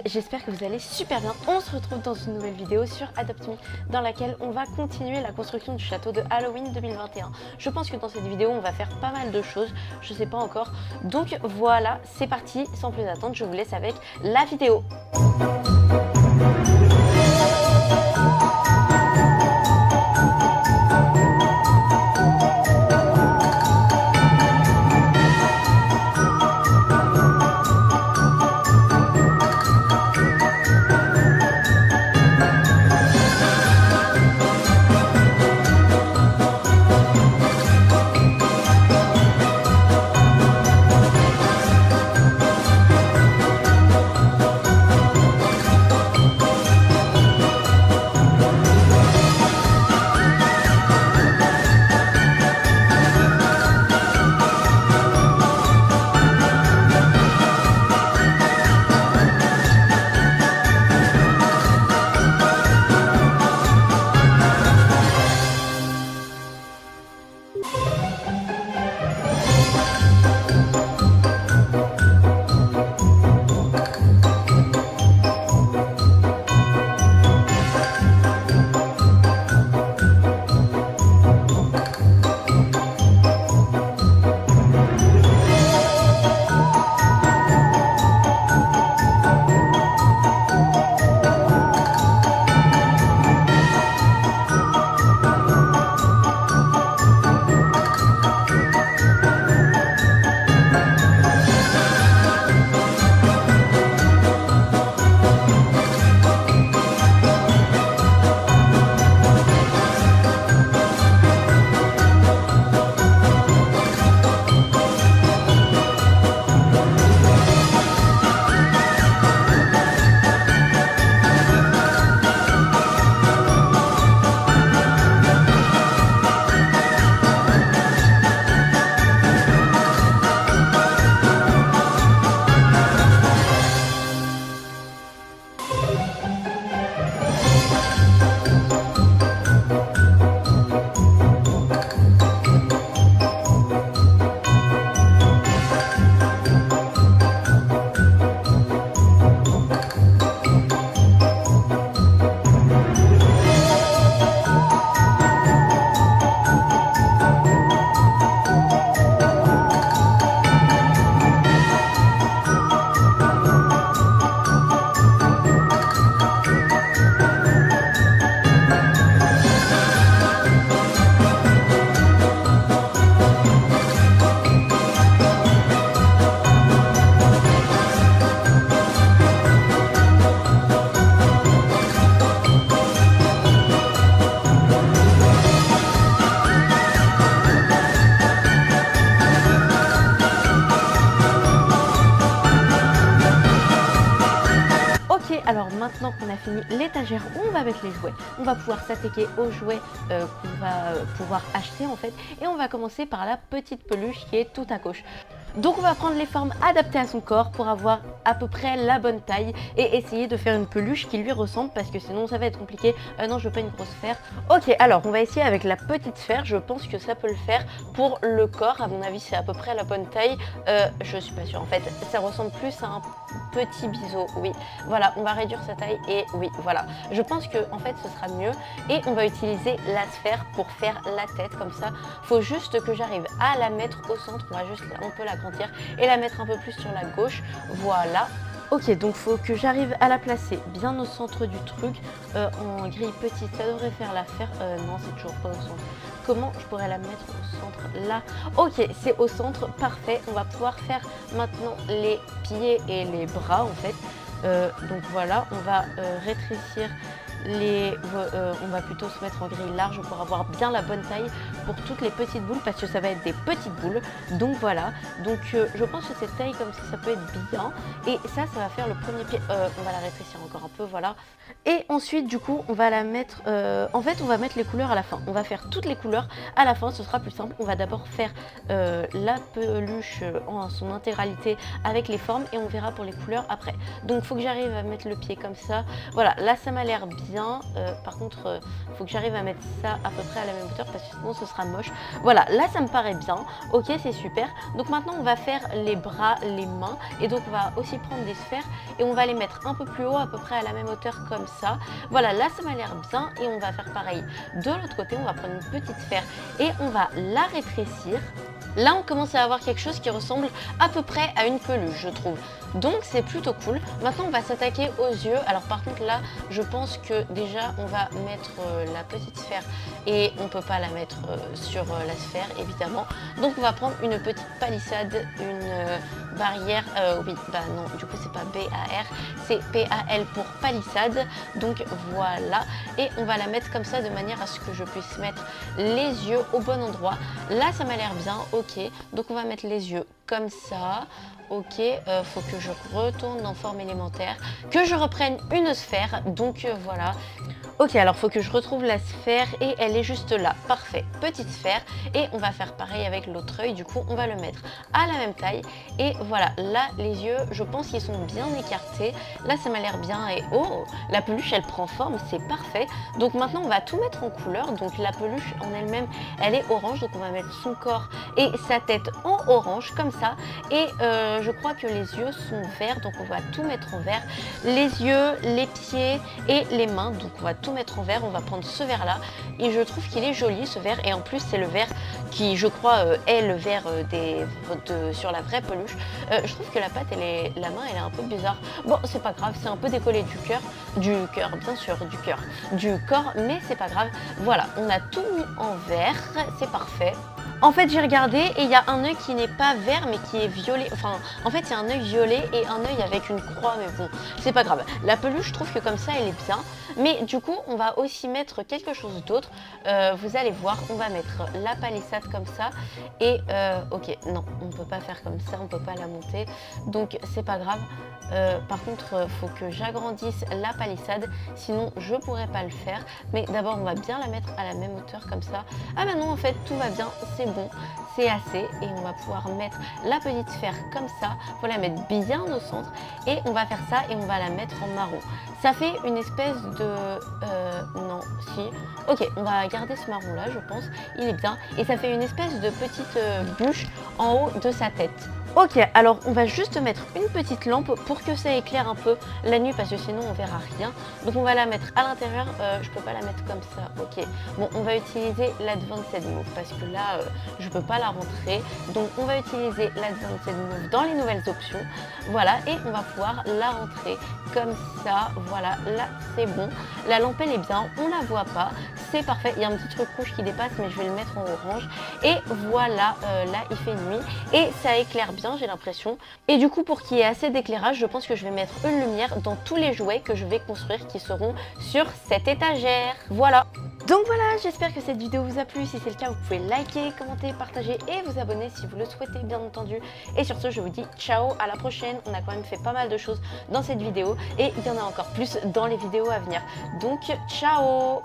j'espère que vous allez super bien. On se retrouve dans une nouvelle vidéo sur Adopt Me dans laquelle on va continuer la construction du château de Halloween 2021. Je pense que dans cette vidéo on va faire pas mal de choses, je sais pas encore. Donc voilà, c'est parti, sans plus attendre, je vous laisse avec la vidéo. Alors maintenant qu'on a fini l'étagère où on va mettre les jouets, on va pouvoir s'attaquer aux jouets qu'on va pouvoir acheter en fait. Et on va commencer par la petite peluche qui est tout à gauche. Donc on va prendre les formes adaptées à son corps pour avoir à peu près la bonne taille et essayer de faire une peluche qui lui ressemble parce que sinon ça va être compliqué. Non, je veux pas une grosse sphère. Ok, alors on va essayer avec la petite sphère, je pense que ça peut le faire pour le corps. À mon avis c'est à peu près la bonne taille. Je suis pas sûre en fait, ça ressemble plus à un petit biseau, oui. Voilà, on va réduire sa taille et oui, voilà. Je pense que en fait ce sera mieux et on va utiliser la sphère pour faire la tête comme ça. Faut juste que j'arrive à la mettre au centre, on va juste un peu la et la mettre un peu plus sur la gauche, voilà. Ok, donc faut que j'arrive à la placer bien au centre du truc, en grille petite, ça devrait faire l'affaire. Non, c'est toujours pas au centre. Comment je pourrais la mettre au centre là? Ok, c'est au centre, parfait. On va pouvoir faire maintenant les pieds et les bras en fait. Donc voilà, on va rétrécir on va plutôt se mettre en grille large pour avoir bien la bonne taille pour toutes les petites boules parce que ça va être des petites boules. Donc voilà, donc je pense que cette taille comme ça peut être bien. Et ça va faire le premier pied. On va la rétrécir encore un peu, voilà. Et ensuite du coup on va la mettre, en fait on va mettre les couleurs à la fin. On va faire toutes les couleurs à la fin, ce sera plus simple. On va d'abord faire la peluche en son intégralité avec les formes et on verra pour les couleurs après. Donc il faut que j'arrive à mettre le pied comme ça. Voilà, là ça m'a l'air bien. bien. Par contre, faut que j'arrive à mettre ça à peu près à la même hauteur parce que sinon ce sera moche. Voilà, là ça me paraît bien. Ok, c'est super. Donc maintenant on va faire les bras, les mains. Et donc on va aussi prendre des sphères et on va les mettre un peu plus haut, à peu près à la même hauteur comme ça. Voilà, là ça m'a l'air bien et on va faire pareil. De l'autre côté, on va prendre une petite sphère et on va la rétrécir. Là, on commence à avoir quelque chose qui ressemble à peu près à une peluche, je trouve. Donc, c'est plutôt cool. Maintenant, on va s'attaquer aux yeux. Alors, par contre, là, je pense que déjà, on va mettre la petite sphère et on ne peut pas la mettre sur la sphère, évidemment. Donc, on va prendre une petite palissade, une barrière. Oui, bah non, du coup, c'est pas B-A-R, c'est P-A-L pour palissade. Donc, voilà. Et on va la mettre comme ça de manière à ce que je puisse mettre les yeux au bon endroit. Là, ça m'a l'air bien. Ok, donc on va mettre les yeux comme ça. Ok, faut que je retourne en forme élémentaire, que je reprenne une sphère. Donc voilà. Ok, alors faut que je retrouve la sphère et elle est juste là. Parfait, petite sphère. Et on va faire pareil avec l'autre œil. Du coup, on va le mettre à la même taille. Et voilà, là, les yeux, je pense qu'ils sont bien écartés. Là, ça m'a l'air bien. Et oh, la peluche, elle prend forme, c'est parfait. Donc maintenant, on va tout mettre en couleur. Donc la peluche en elle-même, elle est orange. Donc on va mettre son corps et sa tête en orange, comme ça. Et je crois que les yeux sont verts. Donc on va tout mettre en vert. Les yeux, les pieds et les mains. Donc on va tout mettre en vert, on va prendre ce vert là et je trouve qu'il est joli ce vert et en plus c'est le vert qui je crois est le vert sur la vraie peluche. Je trouve que la pâte la main elle est un peu bizarre. Bon c'est pas grave, c'est un peu décollé du cœur bien sûr, du corps, mais c'est pas grave. Voilà, on a tout mis en vert, c'est parfait. En fait, j'ai regardé et il y a un œil qui n'est pas vert mais qui est violet. Enfin, en fait, il y a un œil violet et un œil avec une croix, mais bon, c'est pas grave. La peluche, je trouve que comme ça, elle est bien. Mais du coup, on va aussi mettre quelque chose d'autre. Vous allez voir, on va mettre la palissade comme ça. Et ok, non, on ne peut pas faire comme ça, on ne peut pas la monter. Donc, c'est pas grave. Par contre, faut que j'agrandisse la palissade, sinon je pourrais pas le faire. Mais d'abord, on va bien la mettre à la même hauteur comme ça. Ah bah non, en fait, tout va bien, c'est bon, c'est assez. Et on va pouvoir mettre la petite sphère comme ça. Faut la mettre bien au centre. Et on va faire ça et on va la mettre en marron. Ça fait une espèce de... non, si. Ok, on va garder ce marron là, je pense. Il est bien. Et ça fait une espèce de petite bûche en haut de sa tête. Ok, alors on va juste mettre une petite lampe pour que ça éclaire un peu la nuit parce que sinon on verra rien. Donc on va la mettre à l'intérieur, je peux pas la mettre comme ça, ok. Bon, on va utiliser l'Advanced Move parce que là je peux pas la rentrer. Donc on va utiliser l'Advanced Move dans les nouvelles options. Voilà, et on va pouvoir la rentrer comme ça, voilà, là c'est bon. La lampe elle est bien, on la voit pas, c'est parfait. Il y a un petit truc rouge qui dépasse mais je vais le mettre en orange. Et voilà, là il fait nuit et ça éclaire bien, j'ai l'impression. Et du coup, pour qu'il y ait assez d'éclairage, je pense que je vais mettre une lumière dans tous les jouets que je vais construire qui seront sur cette étagère. Voilà. Donc voilà, j'espère que cette vidéo vous a plu. Si c'est le cas, vous pouvez liker, commenter, partager et vous abonner si vous le souhaitez, bien entendu. Et sur ce, je vous dis ciao, à la prochaine. On a quand même fait pas mal de choses dans cette vidéo et il y en a encore plus dans les vidéos à venir. Donc ciao.